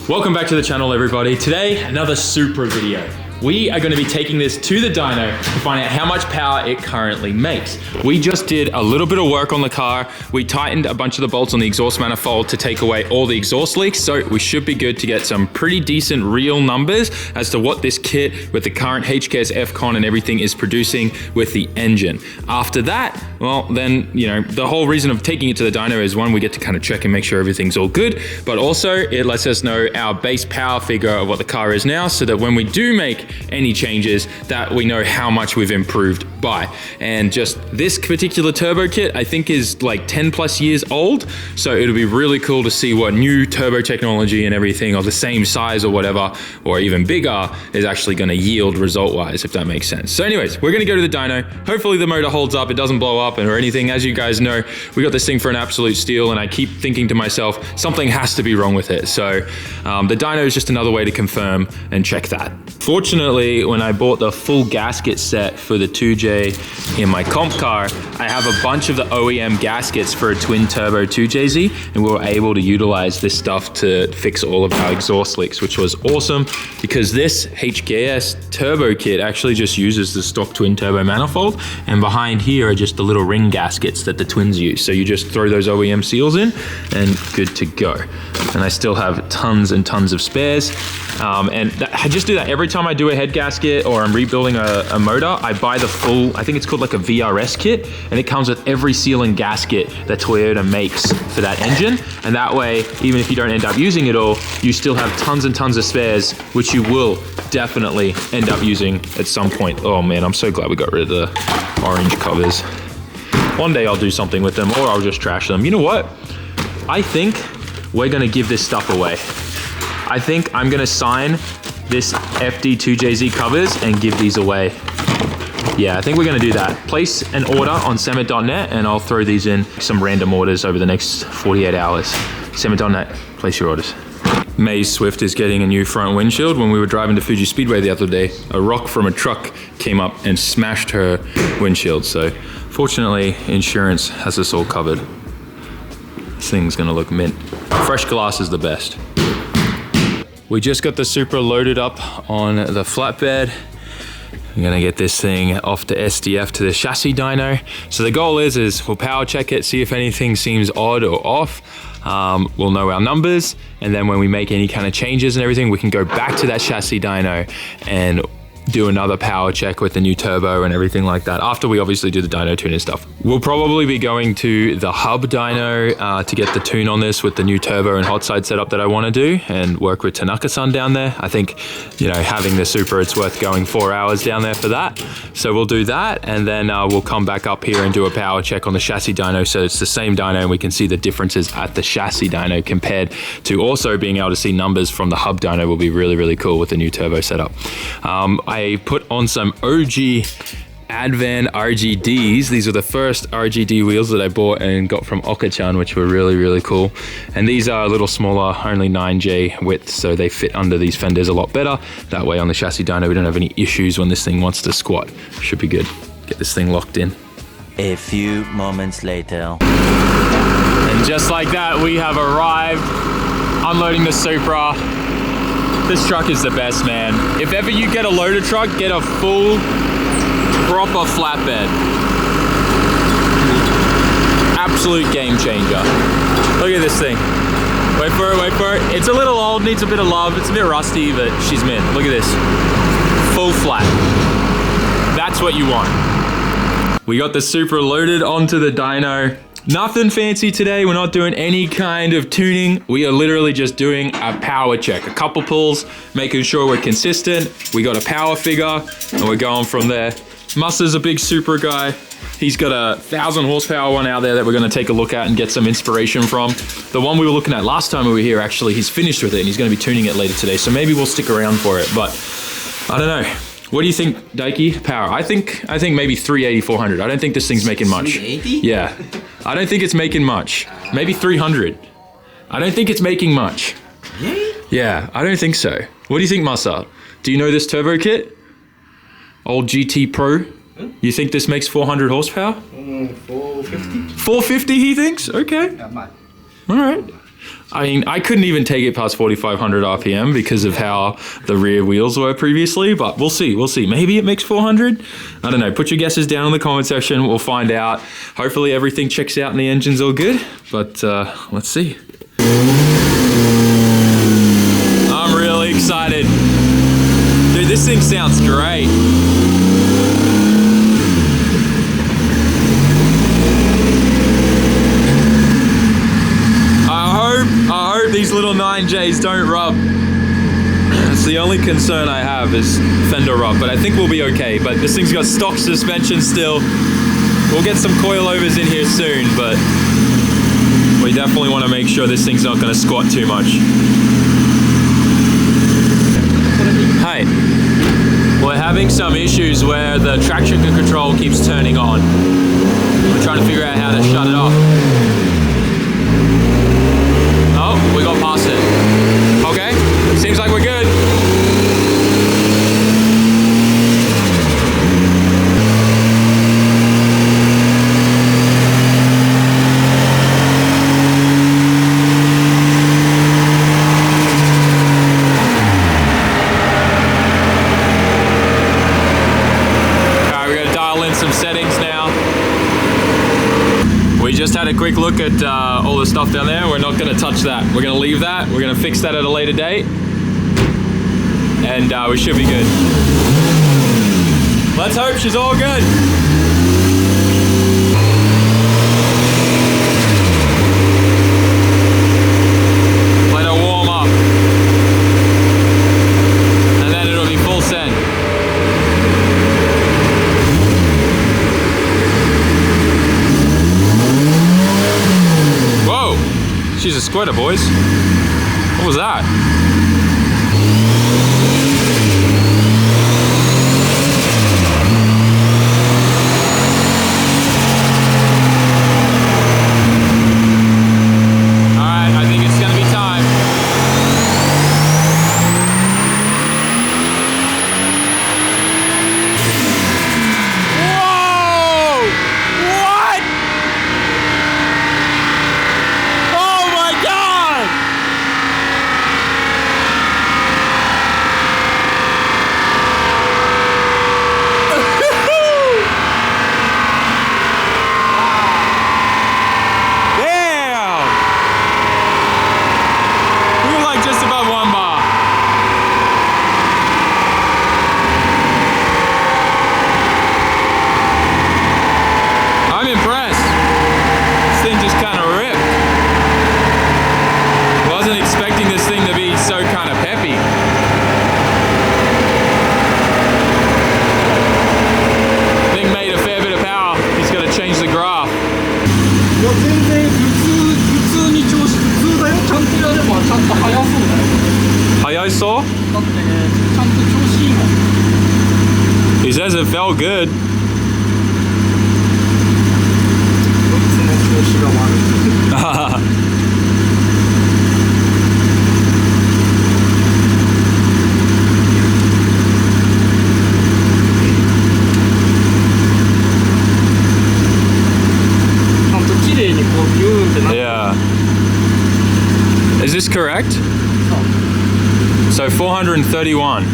Welcome back to the channel, everybody. Today, another Supra video. We are going to be taking this to the dyno to find out how much power it currently makes. We just did a little bit of work on the car. We tightened a bunch of the bolts on the exhaust manifold to take away all the exhaust leaks, so we should be good to get some pretty decent real numbers as to what this kit with the current HKS F-Con and everything is producing with the engine. After that, well, then, you know, the whole reason of taking it to the dyno is one, we get to kind of check and make sure everything's all good, but also it lets us know our base power figure of what the car is now, so that when we do make any changes, that we know how much we've improved by. And just this particular turbo kit, I think, is like 10 plus years old, so it'll be really cool to see what new turbo technology and everything of the same size or whatever, or even bigger, is actually going to yield result wise, if that makes sense. So anyways, we're going to go to the dyno. Hopefully the motor holds up, it doesn't blow up or anything. As you guys know, we got this thing for an absolute steal, and I keep thinking to myself, something has to be wrong with it. So the dyno is just another way to confirm and check that. Fortunately, when I bought the full gasket set for the 2J in my comp car, I have a bunch of the OEM gaskets for a twin turbo 2JZ, and we were able to utilize this stuff to fix all of our exhaust leaks, which was awesome because this HKS Turbo kit actually just uses the stock twin turbo manifold, and behind here are just the little ring gaskets that the twins use. So you just throw those OEM seals in and good to go. And I still have tons and tons of spares. I just do that every time I do a head gasket or I'm rebuilding a motor. I buy the full, I think it's called like a VRS kit, and it comes with every seal and gasket that Toyota makes for that engine. And that way, even if you don't end up using it all, you still have tons and tons of spares, which you will definitely end up using at some point. Oh man, I'm so glad we got rid of the orange covers. One day I'll do something with them, or I'll just trash them. You know what? I think we're gonna give this stuff away. I think I'm gonna sign this FD2JZ covers and give these away. Yeah, I think we're gonna do that. Place an order on SAMMIT.net and I'll throw these in some random orders over the next 48 hours. SAMMIT.net, place your orders. May's Swift is getting a new front windshield. When we were driving to Fuji Speedway the other day, a rock from a truck came up and smashed her windshield. So fortunately, insurance has us all covered. This thing's gonna look mint. Fresh glass is the best. We just got the Supra loaded up on the flatbed. I'm gonna get this thing off the SDF to the chassis dyno. So the goal is we'll power check it, see if anything seems odd or off. We'll know our numbers, and then when we make any kind of changes and everything, we can go back to that chassis dyno and do another power check with the new turbo and everything like that, after we obviously do the dyno tune and stuff. We'll probably be going to the hub dyno to get the tune on this with the new turbo and hot side setup that I want to do, and work with Tanaka-san down there. I think, you know, having the Supra, it's worth going 4 hours down there for that. So we'll do that, and then we'll come back up here and do a power check on the chassis dyno, so it's the same dyno and we can see the differences at the chassis dyno compared to also being able to see numbers from the hub dyno. Will be really, really cool with the new turbo setup. I put on some OG Advan RGDs. These are the first RGD wheels that I bought and got from Okachan, which were really, really cool. And these are a little smaller, only 9J width, so they fit under these fenders a lot better. That way on the chassis dyno, we don't have any issues when this thing wants to squat. Should be good. Get this thing locked in. A few moments later. And just like that, we have arrived, unloading the Supra. This truck is the best, man. If ever you get a loader truck, get a full, proper flatbed. Absolute game changer. Look at this thing. Wait for it, wait for it. It's a little old, needs a bit of love. It's a bit rusty, but she's mint. Look at this. Full flat. That's what you want. We got the Supra loaded onto the dyno. Nothing fancy today. We're not doing any kind of tuning. We are literally just doing a power check. A couple pulls, making sure we're consistent. We got a power figure, and we're going from there. Musta's a big Supra guy. He's got a 1,000 horsepower one out there that we're gonna take a look at and get some inspiration from. The one we were looking at last time we were here, actually, he's finished with it and he's gonna be tuning it later today. So maybe we'll stick around for it, but I don't know. What do you think, Daiki? Power? I think maybe 380, 400. I don't think this thing's making much. 380? Yeah. I don't think it's making much. Maybe 300. I don't think it's making much. Really? Yeah, I don't think so. What do you think, Masa? Do you know this turbo kit? Old GT Pro? You think this makes 400 horsepower? 450. 450, he thinks? Okay. Yeah, might. All right. I mean, I couldn't even take it past 4,500 RPM because of how the rear wheels were previously, but we'll see, we'll see. Maybe it makes 400? I don't know. Put your guesses down in the comment section. We'll find out. Hopefully everything checks out and the engine's all good, but let's see. I'm really excited. Dude, this thing sounds great. I hope these little 9Js don't rub. That's the only concern I have is fender rub, but I think we'll be okay. But this thing's got stock suspension still. We'll get some coilovers in here soon, but we definitely want to make sure this thing's not going to squat too much. Hey, we're having some issues where the traction control keeps turning on. We're trying to figure out how to shut it off. Oh, we got past it. Okay, seems like we're good. Just had a quick look at all the stuff down there. We're not going to touch that. We're going to leave that. We're going to fix that at a later date. And we should be good. Let's hope she's all good. Let her warm up. And then it'll be full send. She's a squitter, boys. What was that? All right, I think it's gonna be time. Whoa! What? He says it felt good. Yeah. Is this correct? So 431.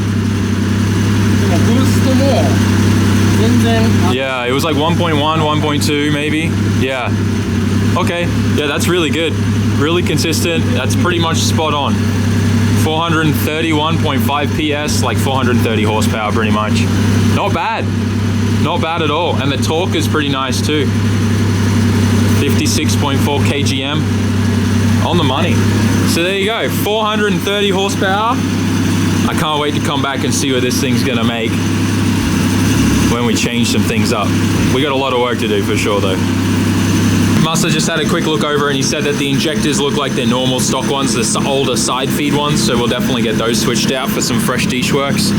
Yeah, it was like 1.1, 1.2 maybe. Yeah. Okay. Yeah, that's really good. Really consistent. That's pretty much spot on. 431.5 PS, like 430 horsepower pretty much. Not bad. Not bad at all. And the torque is pretty nice too. 56.4 kgm. On the money. So there you go. 430 horsepower. I can't wait to come back and see what this thing's gonna make when we change some things up. We got a lot of work to do for sure though. Master just had a quick look over and he said that the injectors look like they're normal stock ones, the older side feed ones, so we'll definitely get those switched out for some fresh dish works.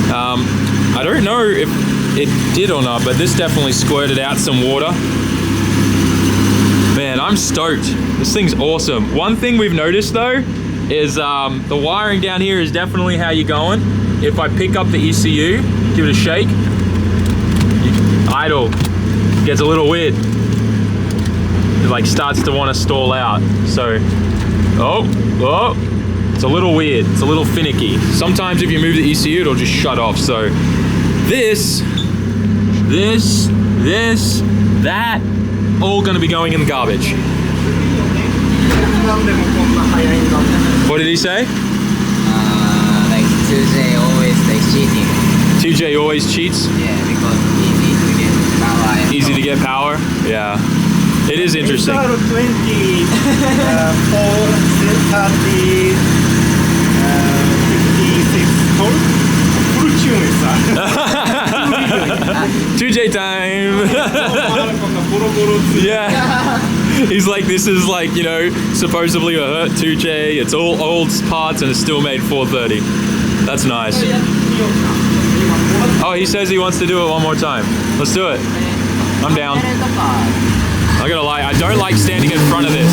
I don't know if it did or not, but this definitely squirted out some water. Man, I'm stoked. This thing's awesome. One thing we've noticed though is the wiring down here is definitely how you're going. If I pick up the ECU, give it a shake, idle, gets a little weird. It like starts to want to stall out. So Oh, it's a little weird. It's a little finicky. Sometimes if you move the ECU, it'll just shut off. So this, that, all gonna be going in the garbage. What did he say? Like 2J always like cheating. 2J always cheats? Yeah, because easy to get power. Easy to get power? Yeah. It is interesting. 20, 30, 56 volt. Full tune is that. 2J time! Yeah. He's like, this is like, you know, supposedly a hurt 2J. It's all old parts and it's still made 430. That's nice. Oh, he says he wants to do it one more time. Let's do it. I'm down. I gotta lie, I don't like standing in front of this.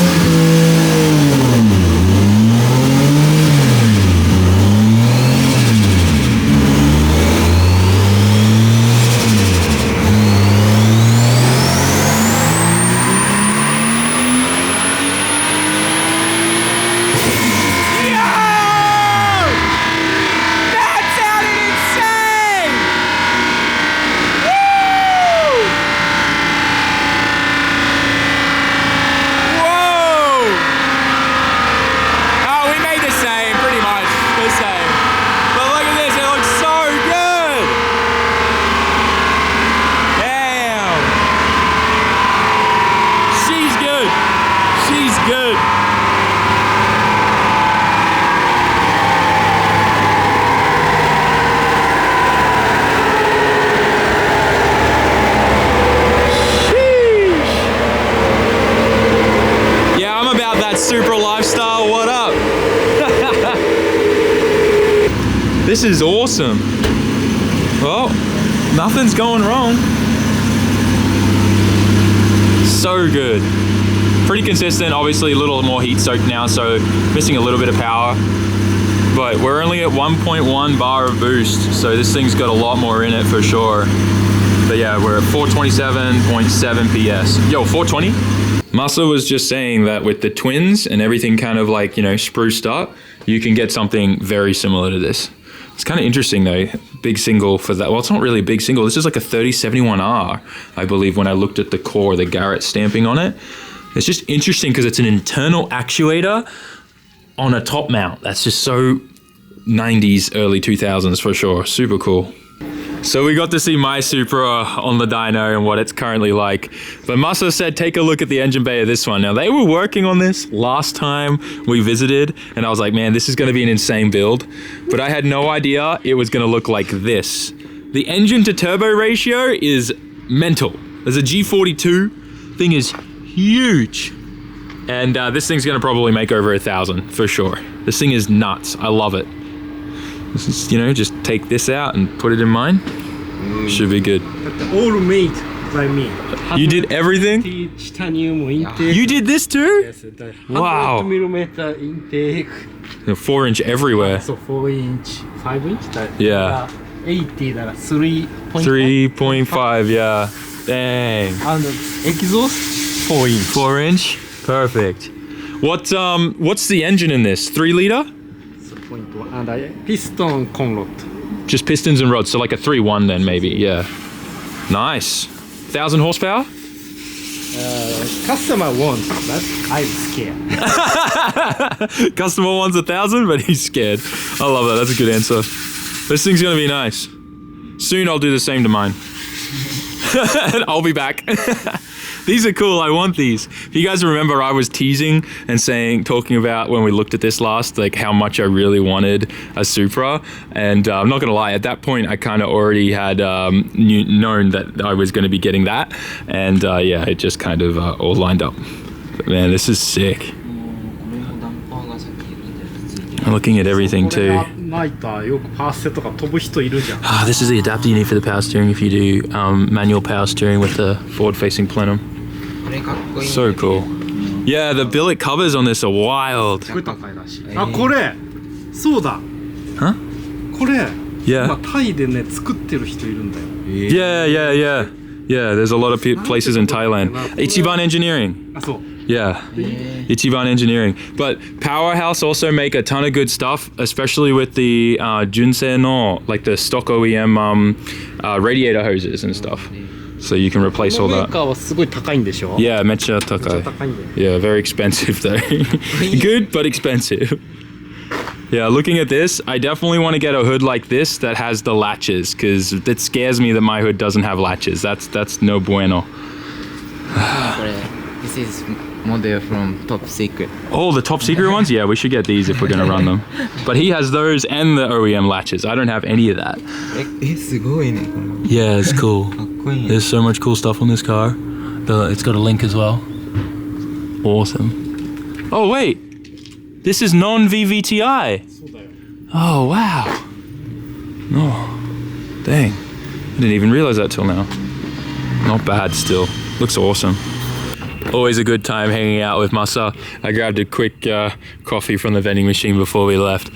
Supra lifestyle, what up? This is awesome. Well, nothing's going wrong. So good. Pretty consistent, obviously a little more heat soaked now, so missing a little bit of power. But we're only at 1.1 bar of boost, so this thing's got a lot more in it for sure. But yeah, we're at 427.7 PS. Yo, 420? Masa was just saying that with the twins and everything kind of like, you know, spruced up, you can get something very similar to this. It's kind of interesting though, big single for that. Well, it's not really a big single. This is like a 3071R, I believe, when I looked at the core, the Garrett stamping on it. It's just interesting because it's an internal actuator on a top mount. That's just so 90s, early 2000s for sure. Super cool. So we got to see my Supra on the dyno and what it's currently like. But Masa said, take a look at the engine bay of this one. Now they were working on this last time we visited and I was like, man, this is gonna be an insane build. But I had no idea it was gonna look like this. The engine to turbo ratio is mental. There's a G42, thing is huge. And this thing's gonna probably make over 1,000 for sure. This thing is nuts, I love it. This is, you know, just take this out and put it in mine. Should be good. All made by me. You did everything? Titanium intake. You did this too? Yes, the Wow. 100mm intake. 4-inch everywhere. So 4-inch, 5-inch. Yeah. 80 that 3.5. 3.5, yeah. Dang. And exhaust 4-inch. 4-inch? Perfect. What's the engine in this? 3-liter? And a piston conrod. Just pistons and rods, so like a 3.1 then maybe, yeah. Nice. 1,000 horsepower? Customer wants, but I'm scared. Customer wants 1,000, but he's scared. I love that, that's a good answer. This thing's gonna be nice. Soon I'll do the same to mine. And I'll be back. These are cool, I want these. If you guys remember, I was teasing and talking about when we looked at this last, like how much I really wanted a Supra. And I'm not gonna lie, at that point, I kind of already had known that I was gonna be getting that. And yeah, it just kind of all lined up. But man, this is sick. I'm looking at everything too. This is the adapter you need for the power steering if you do manual power steering with the forward-facing plenum. So cool. Yeah, the billet covers on this are wild. Huh? Yeah. Yeah. Yeah, there's a lot of places in Thailand. Ichiban Engineering. Yeah, Ichiban Engineering. But Powerhouse also make a ton of good stuff, especially with the Junsei no, like the stock OEM radiator hoses and stuff. So you can replace all メー that. カーはすごい高いんでしょ Yeah, めっちゃ高い。高いんだよ Yeah, very expensive though. Good, but expensive. Yeah, looking at this, I definitely want to get a hood like this that has the latches, because it scares me that my hood doesn't have latches. That's no bueno. これ This is model from Top Secret. Oh, the top secret ones? Yeah, we should get these if we're going to run them. But he has those and the OEM latches. I don't have any of that. すごいねこれ Yeah, it's cool. かっこいいね There's so much cool stuff on this car. It's got a link as well. Awesome. Oh, wait. This is non-VVTI. Oh, wow. Oh, dang. I didn't even realize that till now. Not bad still. Looks awesome. Always a good time hanging out with Masa. I grabbed a quick coffee from the vending machine before we left.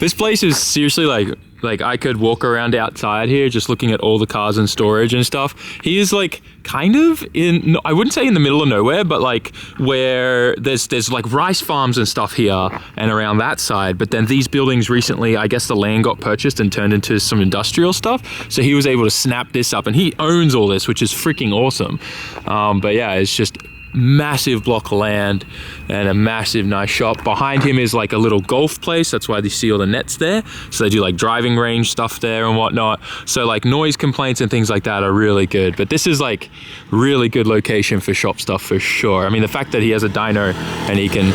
This place is seriously like I could walk around outside here just looking at all the cars in storage and stuff. He is like kind of in, I wouldn't say in the middle of nowhere, but like where there's like rice farms and stuff here and around that side. But then these buildings recently, I guess the land got purchased and turned into some industrial stuff. So he was able to snap this up and he owns all this, which is freaking awesome. But yeah, it's just massive block of land and a massive nice shop. Behind him is like a little golf place. That's why you see all the nets there. So they do like driving range stuff there and whatnot. So like noise complaints and things like that are really good. But this is like really good location for shop stuff for sure. I mean, the fact that he has a dyno and he can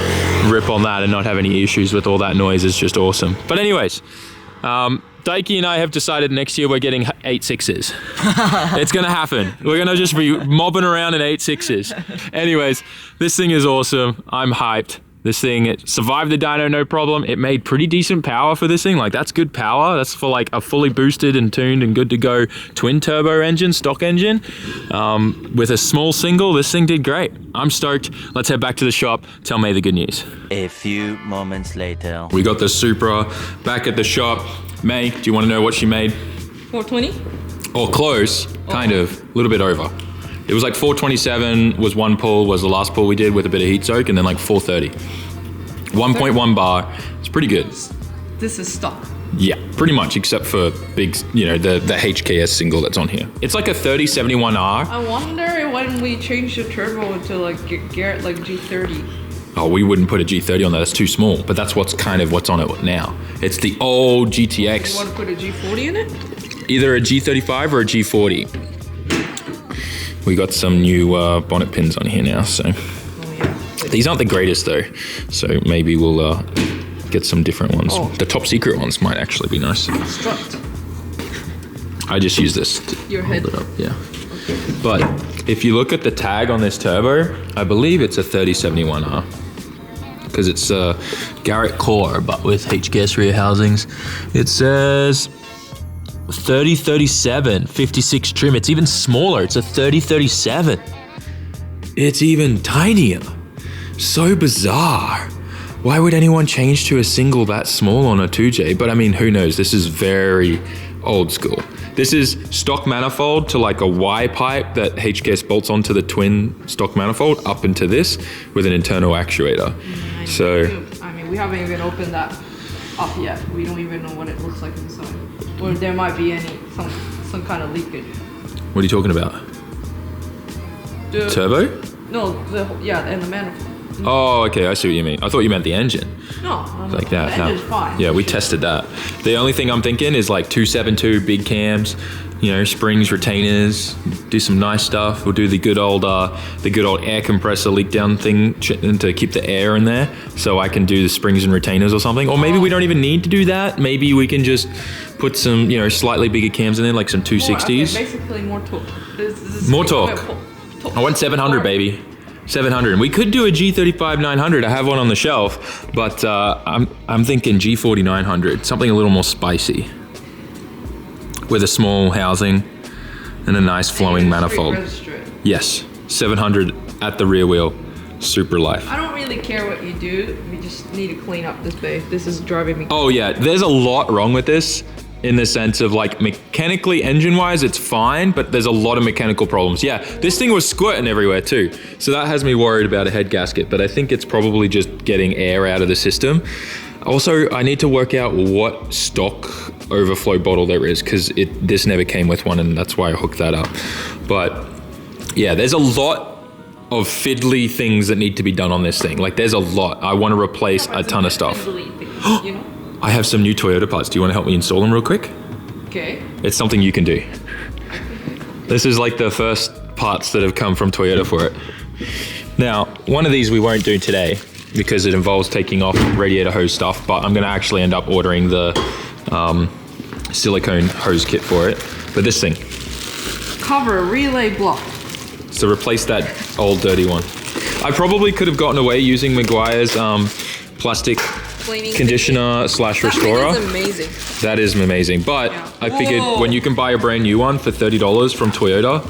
rip on that and not have any issues with all that noise is just awesome. But anyways, Daiki and I have decided next year we're getting 8.6s. It's gonna happen. We're gonna just be mobbing around in 8.6s. Anyways, this thing is awesome. I'm hyped. This thing, it survived the dyno no problem. It made pretty decent power for this thing. Like that's good power. That's for like a fully boosted and tuned and good to go twin turbo engine, stock engine. With a small single, this thing did great. I'm stoked. Let's head back to the shop. Tell May the good news. A few moments later. We got the Supra back at the shop. May, do you want to know what she made? 420? Or close, kind of, a little bit over. It was like 427 was one pull, was the last pull we did with a bit of heat soak, and then like 430. 1.1 bar, it's pretty good. This is stock. Yeah, pretty much, except for big, you know, the HKS single that's on here. It's like a 3071R. I wonder when we change the turbo to like Garrett like G30. Oh, we wouldn't put a G30 on that, it's too small, but that's what's on it now. It's the old GTX. You want to put a G40 in it? Either a G35 or a G40. We got some new bonnet pins on here now, so. Oh yeah. These aren't the greatest though, so maybe we'll get some different ones. Oh. The top secret ones might actually be nice. Strut. I just use this to Your hold head. it up, yeah. But if you look at the tag on this turbo, I believe it's a 3071R. Because it's a Garrett core, but with HKS rear housings. It says 3037, 56 trim. It's even smaller. It's a 3037. It's even tinier. So bizarre. Why would anyone change to a single that small on a 2J? But I mean, who knows? This is very old school. This is stock manifold to like a Y pipe that HKS bolts onto the twin stock manifold up into this with an internal actuator. So, I mean, we haven't even opened that up yet. We don't even know what it looks like inside. Or there might be some kind of leakage. what are you talking about? The- Turbo? No, and the manifold. Oh, okay, I see what you mean. I thought you meant the engine. No, Like that. The no. engine's fine. Yeah, we tested that. The only thing I'm thinking is like 272 big cams, you know, springs, retainers, do some nice stuff. We'll do the good old air compressor leak down thing to keep the air in there, so I can do the springs and retainers or something. Or maybe we don't even need to do that. Maybe we can just put some, you know, slightly bigger cams in there, like some 260s. Okay, basically more torque. More torque. I want 700, baby. 700. And we could do a G35 900. I have one on the shelf, but I'm thinking G40 900, something a little more spicy, with a small housing and a nice flowing manifold. Yes, 700 at the rear wheel, super life. I don't really care what you do. We just need to clean up this bay. This is driving me. Oh yeah, there's a lot wrong with this. in the sense of like mechanically, engine-wise, it's fine, but there's a lot of mechanical problems. Yeah, this thing was squirting everywhere too. So that has me worried about a head gasket, but I think it's probably just getting air out of the system. Also, I need to work out what stock overflow bottle there is, because this never came with one, and that's why I hooked that up. But yeah, there's a lot of fiddly things that need to be done on this thing. Like there's a lot. I want to replace a ton of stuff. You know? I have some new Toyota parts. Do you want to help me install them real quick? Okay. It's something you can do. This is like the first parts that have come from Toyota for it. Now, one of these we won't do today because it involves taking off radiator hose stuff, but I'm gonna actually end up ordering the silicone hose kit for it. But this thing. Cover relay block. So replace that old dirty one. I probably could have gotten away using Maguire's plastic Cleaning conditioner slash restorer. That is amazing. That is amazing. But Yeah. I figured Whoa. when you can buy a brand new one for $30 from Toyota,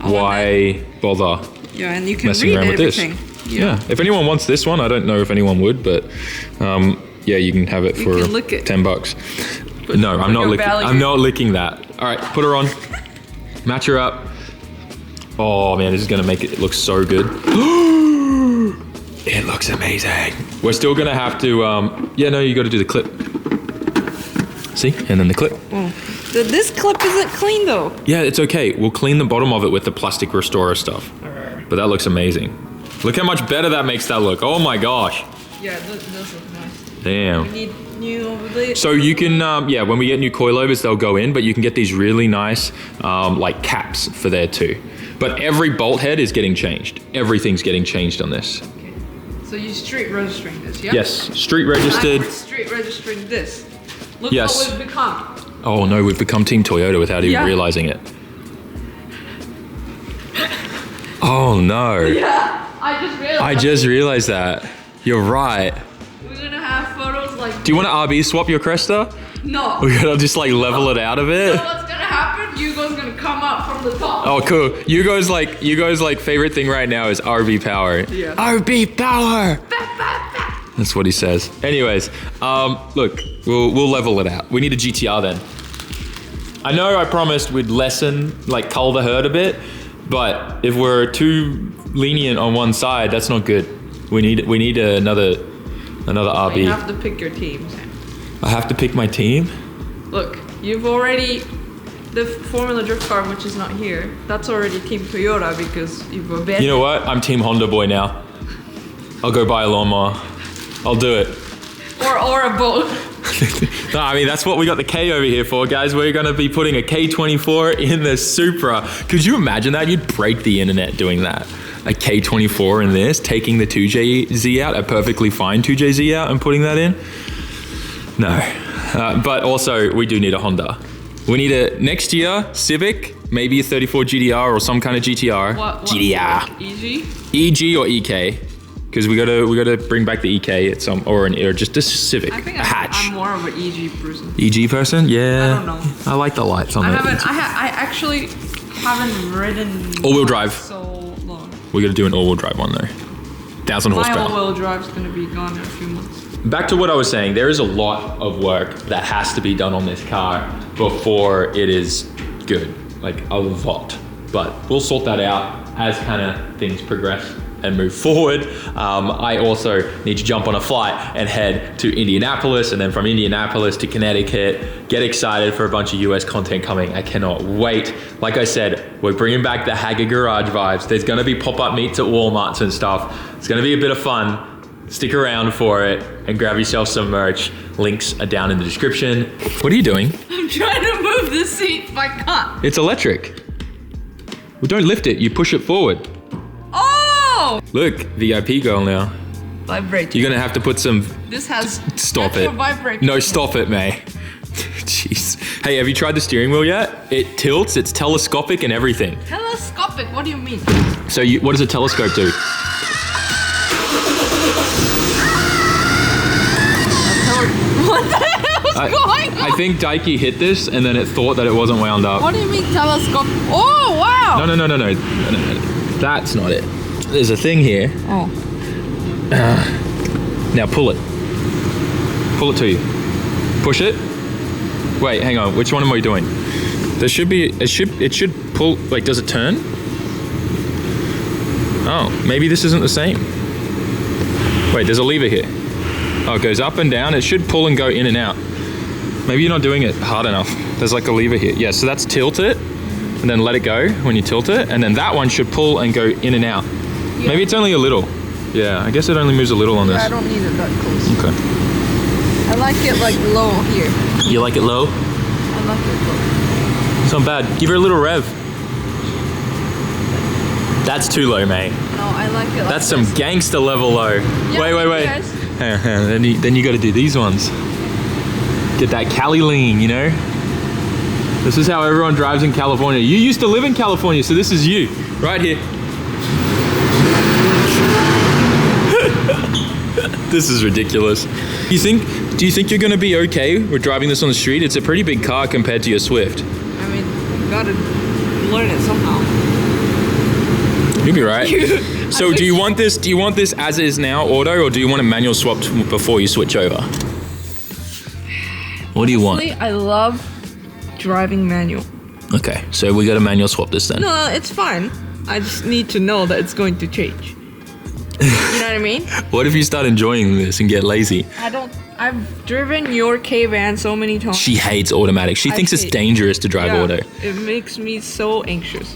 why bother Yeah, and you can messing read around with this? everything. Yeah. If anyone wants this one, I don't know if anyone would, but yeah, you can have it for can lick it. $10. No, I'm not your licking. value. I'm not licking that. All right, put her on. Match her up. Oh man, this is gonna make it look so good. It looks amazing. We're still gonna have to, yeah, no, you gotta do the clip. See, and then the clip. This clip isn't clean though. Yeah, it's okay. We'll clean the bottom of it with the plastic restorer stuff. But that looks amazing. Look how much better that makes that look. Oh my gosh. Yeah, this looks nice. Damn. We need new over there. So you can, yeah, when we get new coilovers, they'll go in, but you can get these really nice, like caps for there too. But every bolt head is getting changed. Everything's getting changed on this. Okay. So you're street registering this, yeah? Yes, street registered. I'm street registering this. Look Yes. what we've become. Oh no, we've become Team Toyota without even Yeah. realizing it. Oh no. Yeah, I just realized. I just realized that. You're right. We're gonna have photos like. Do you want to RB swap your Cresta? No. We gotta just like level it out of it. You know what's gonna happen? Hugo's gonna come up from the top. Oh, cool. You guys like favorite thing right now is RB power. Yeah. RB power. That's what he says. Anyways, look, we'll level it out. We need a GTR then. I know I promised we'd like cull the herd a bit, but if we're too lenient on one side, that's not good. We need another RB. You have to pick your teams. I have to pick my team. Look, you've already the Formula Drift car, which is not here. That's already Team Toyota because you've abandoned. You know what? I'm Team Honda boy now. I'll go buy a lawnmower. I'll do it. Or a boat. No, I mean, that's what we got the K over here for, guys. We're gonna be putting a K24 in the Supra. Could you imagine that? You'd break the internet doing that. A K24 in this, taking the 2JZ out, a perfectly fine 2JZ out and putting that in? No. But also, we do need a Honda. We need a, next year, Civic, maybe a 34 GDR or some kind of GTR. What GDR. EG? EG or EK. Because we gotta bring back the EK at some, or just a Civic, I think a hatch. I'm more of an EG person. EG person? Yeah. I don't know. I like the lights on it. I actually haven't ridden All-wheel drive. so long. We gotta do an all-wheel drive one though. 1,000 My horsepower. all-wheel drive's gonna be gone in a few months. Back to what I was saying, there is a lot of work that has to be done on this car before it is good, like a lot. But we'll sort that out as kind of things progress and move forward. I also need to jump on a flight and head to Indianapolis, and then from Indianapolis to Connecticut. Get excited for a bunch of US content coming. I cannot wait. Like I said, we're bringing back the Haggard Garage vibes. There's gonna be pop-up meets at Walmarts and stuff. It's gonna be a bit of fun. Stick around for it and grab yourself some merch. Links are down in the description. What are you doing? I'm trying to move the seat if I can't. It's electric. Well, don't lift it, you push it forward. Oh! Look, VIP girl now. Vibrating. You're gonna have to put some, This has stop that's it. for vibrating. No, stop it, May. Jeez. Hey, have you tried the steering wheel yet? It tilts, it's telescopic and everything. Telescopic, what do you mean? So what does a telescope do? What the hell's going on? I think Daiki hit this and then it thought that it wasn't wound up. What do you mean telescope? Oh, wow! No. That's not it. There's a thing here. Oh. Now pull it. Pull it to you. Push it. Wait, hang on. Which one am I doing? There should be, it should pull, like, does it turn? Oh, maybe this isn't the same. Wait, there's a lever here. Oh, it goes up and down. It should pull and go in and out. Maybe you're not doing it hard enough. There's like a lever here. Yeah, so that's tilt it and then let it go when you tilt it. And then that one should pull and go in and out. Yeah. Maybe it's only a little. Yeah, I guess it only moves a little on this. I don't need it that close. Okay. I like it like low here. You like it low? I like it low. It's not bad. Give her a little rev. That's too low, mate. No, I like it like That's some gangster level low. Yeah, Wait. yes. Then you got to do these ones. Get that Cali lean, you know? This is how everyone drives in California. You used to live in California, so this is you. Right here. This is ridiculous. Do you think you're gonna be okay with driving this on the street? It's a pretty big car compared to your Swift. I mean, you gotta learn it somehow. You'll be right. So do you want this as is now, auto, or do you want a manual swap before you switch over? What do you want? I love driving manual. Okay, so we got a manual swap this then. No, it's fine. I just need to know that it's going to change. You know what I mean? What if you start enjoying this and get lazy? I've driven your K-van so many times. She hates automatic. She thinks it's dangerous to drive auto. It makes me so anxious.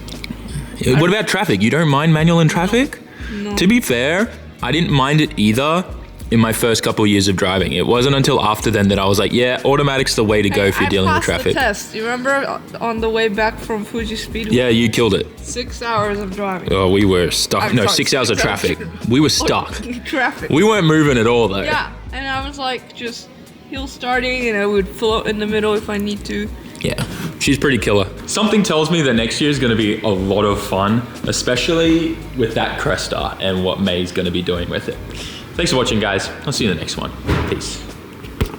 What about traffic? You don't mind manual in traffic? No. To be fair, I didn't mind it either in my first couple of years of driving. It wasn't until after then that I was like, yeah, automatic's the way to go if you're dealing with traffic. I passed the test. You remember on the way back from Fuji Speedway? Yeah, you killed it. 6 hours of driving. Oh, we were stuck. No, 6 hours of traffic. We were stuck. Traffic. We weren't moving at all though. Yeah, and I was like just hill starting and I would float in the middle if I need to. Yeah, she's pretty killer. Something tells me that next year is going to be a lot of fun, especially with that Cresta and what May's going to be doing with it. Thanks for watching, guys. I'll see you in the next one. Peace.